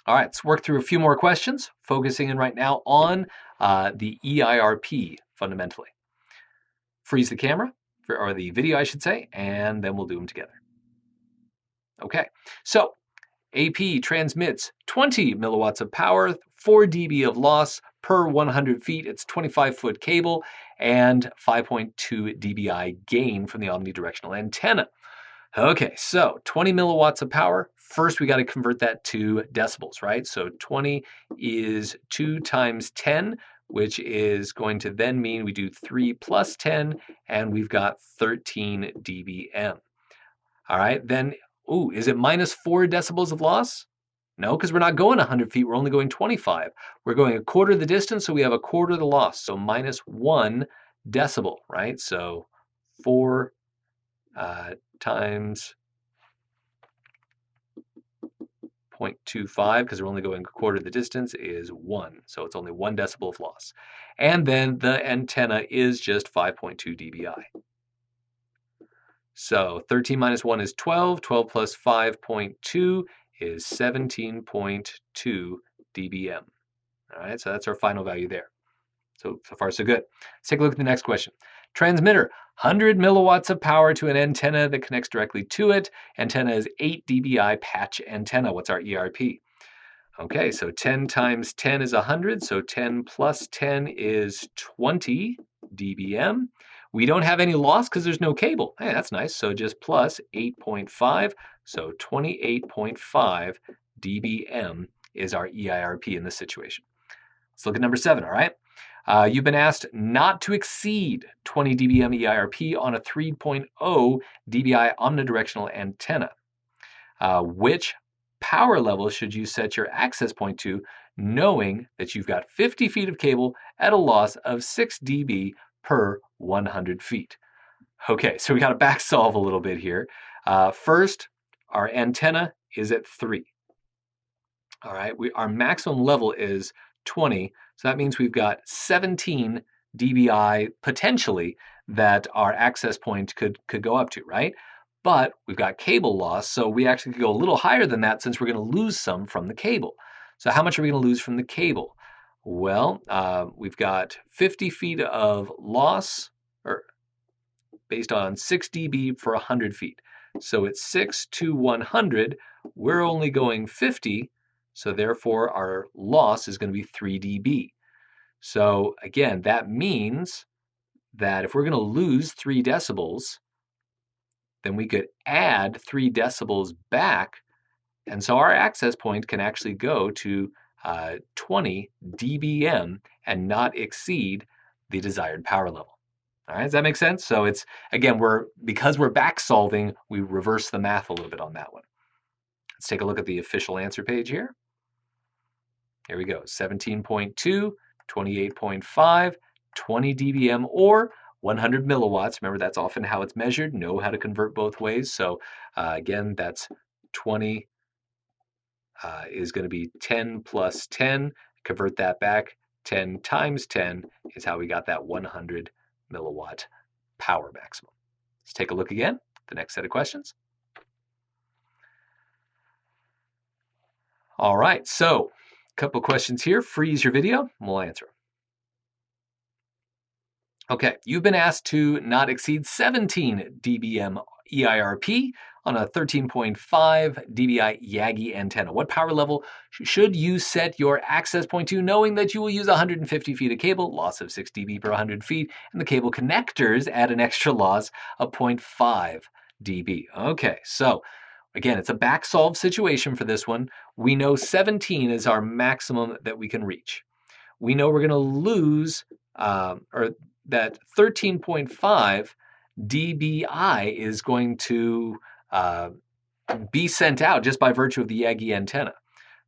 All right, let's work through a few more questions, focusing in right now on the EIRP fundamentally. Freeze the camera, or the video I should say, and then we'll do them together. Okay, so AP transmits 20 milliwatts of power, 4 dB of loss per 100 feet. It's 25-foot cable and 5.2 dBi gain from the omnidirectional antenna. Okay, so 20 milliwatts of power. First, we got to convert that to decibels, right? So 20 is 2 times 10, which is going to then mean we do 3 plus 10, and we've got 13 dBm. All right, then, is it minus 4 decibels of loss? No, because we're not going 100 feet, we're only going 25. We're going a quarter of the distance, so we have a quarter of the loss, so minus 1 decibel, right? So 4 times 0.25, because we're only going a quarter of the distance, is 1. So it's only 1 decibel of loss. And then the antenna is just 5.2 dBi. So 13 minus 1 is 12. 12 plus 5.2 is 17.2 dBm. All right, so that's our final value there. So far, so good. Let's take a look at the next question. Transmitter, 100 milliwatts of power to an antenna that connects directly to it. Antenna is 8 dBi patch antenna. What's our EIRP? Okay, so 10 times 10 is 100, so 10 plus 10 is 20 dBm. We don't have any loss because there's no cable. Hey, that's nice. So just plus 8.5, so 28.5 dBm is our EIRP in this situation. Let's look at number 7, all right? You've been asked not to exceed 20 dBm EIRP on a 3.0 dBi omnidirectional antenna. Which power level should you set your access point to, knowing that you've got 50 feet of cable at a loss of 6 dB per 100 feet? Okay, so we got to back solve a little bit here. First, our antenna is at 3. All right, our maximum level is 20, so that means we've got 17 dBi potentially that our access point could go up to, right? But we've got cable loss, so we actually could go a little higher than that since we're going to lose some from the cable. So how much are we going to lose from the cable? Well, we've got 50 feet of loss, or based on 6 dB for 100 feet. So it's 6 to 100. We're only going 50, so therefore our loss is going to be 3 dB. So again, that means that if we're going to lose 3 decibels, then we could add 3 decibels back, and so our access point can actually go to 20 dBm and not exceed the desired power level. All right, does that make sense? So it's, again, because we're back solving, we reverse the math a little bit on that one. Let's take a look at the official answer page here. Here we go, 17.2, 28.5, 20 dBm, or 100 milliwatts. Remember, that's often how it's measured. Know how to convert both ways. So again, that's 20 is going to be 10 plus 10. Convert that back. 10 times 10 is how we got that 100 milliwatt power maximum. Let's take a look again at the next set of questions. All right, so a couple questions here. Freeze your video, and we'll answer. Okay, you've been asked to not exceed 17 dBm EIRP on a 13.5 dBi Yagi antenna. What power level should you set your access point to, knowing that you will use 150 feet of cable, loss of 6 dB per 100 feet, and the cable connectors add an extra loss of 0.5 dB. Okay, so again, it's a back solve situation for this one. We know 17 is our maximum that we can reach. We know we're going to lose, that 13.5 dBi is going to be sent out just by virtue of the Yagi antenna.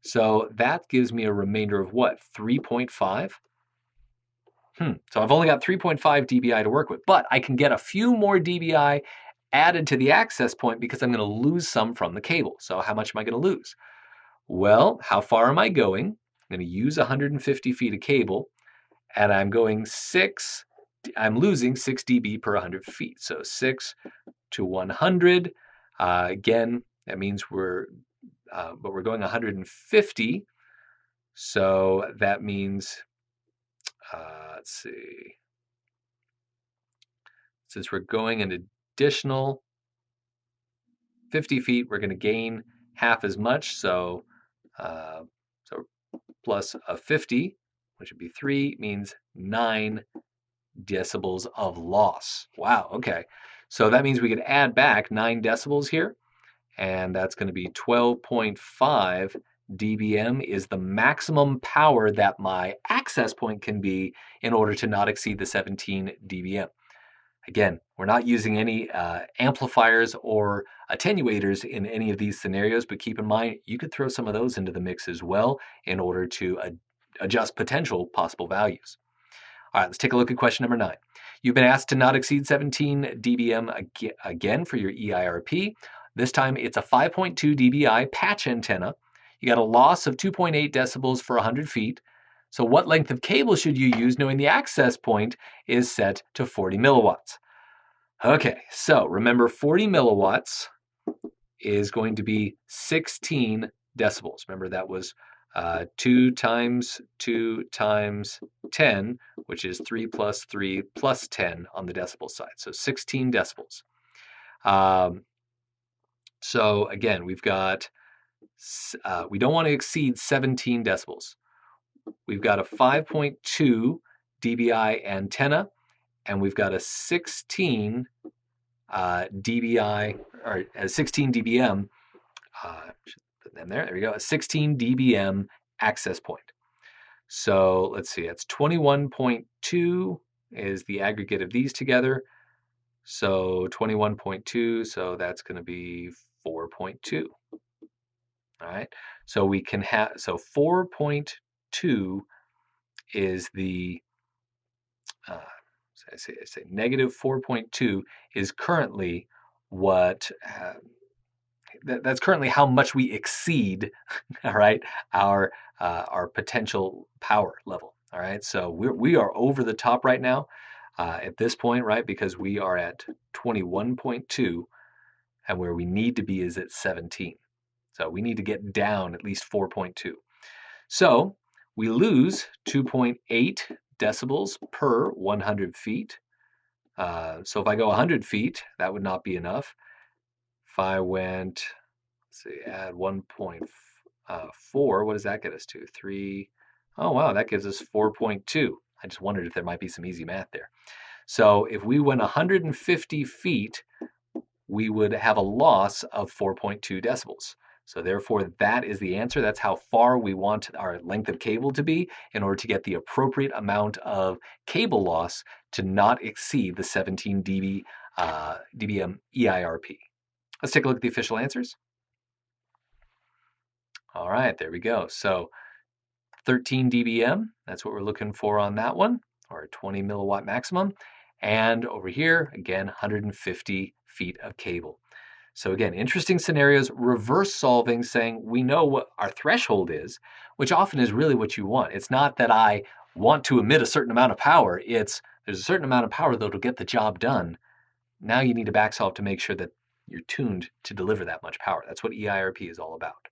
So that gives me a remainder of what, 3.5? So I've only got 3.5 dBi to work with, but I can get a few more dBi added to the access point because I'm going to lose some from the cable. So how much am I going to lose? Well, how far am I going? I'm going to use 150 feet of cable, and I'm losing 6 dB per 100 feet. So 6 to 100. Again, that means we're but we're going 150. So that means, let's see, since we're going an additional 50 feet, we're going to gain half as much. So plus a 50, which would be 3, means 9 decibels of loss. Wow, okay. So that means we could add back 9 decibels here, and that's going to be 12.5 dBm is the maximum power that my access point can be in order to not exceed the 17 dBm. Again, we're not using any amplifiers or attenuators in any of these scenarios, but keep in mind, you could throw some of those into the mix as well in order to adjust potential possible values. All right, let's take a look at question number 9. You've been asked to not exceed 17 dBm again for your EIRP. This time it's a 5.2 dBi patch antenna. You got a loss of 2.8 decibels for 100 feet. So what length of cable should you use knowing the access point is set to 40 milliwatts? Okay, so remember 40 milliwatts is going to be 16 decibels. Remember that was 2 times 2 times 10, which is 3 plus 3 plus 10 on the decibel side. So 16 decibels. So again, we've got, we don't want to exceed 17 decibels. We've got a 5.2 dBi antenna, and we've got a 16 dBi, or 16 dBm, put them there we go, a 16 dBm access point. So let's see, it's 21.2 is the aggregate of these together. So 21.2, so that's going to be 4.2. All right, so we can have, so 4.2 is the, I say negative 4.2 is currently what, that's currently how much we exceed, all right, our potential power level. All right, so we are over the top right now at this point, right, because we are at 21.2, and where we need to be is at 17. So we need to get down at least 4.2. So we lose 2.8 decibels per 100 feet. So if I go 100 feet, that would not be enough. If I went, let's see, add 1.4, what does that get us to? 3. Oh, wow, that gives us 4.2. I just wondered if there might be some easy math there. So if we went 150 feet, we would have a loss of 4.2 decibels. So therefore, that is the answer. That's how far we want our length of cable to be in order to get the appropriate amount of cable loss to not exceed the 17 dBm EIRP. Let's take a look at the official answers. All right, there we go. So 13 dBm, that's what we're looking for on that one, or 20 milliwatt maximum. And over here, again, 150 feet of cable. So again, interesting scenarios, reverse solving, saying we know what our threshold is, which often is really what you want. It's not that I want to emit a certain amount of power. It's there's a certain amount of power that'll get the job done. Now you need to back solve to make sure that you're tuned to deliver that much power. That's what EIRP is all about.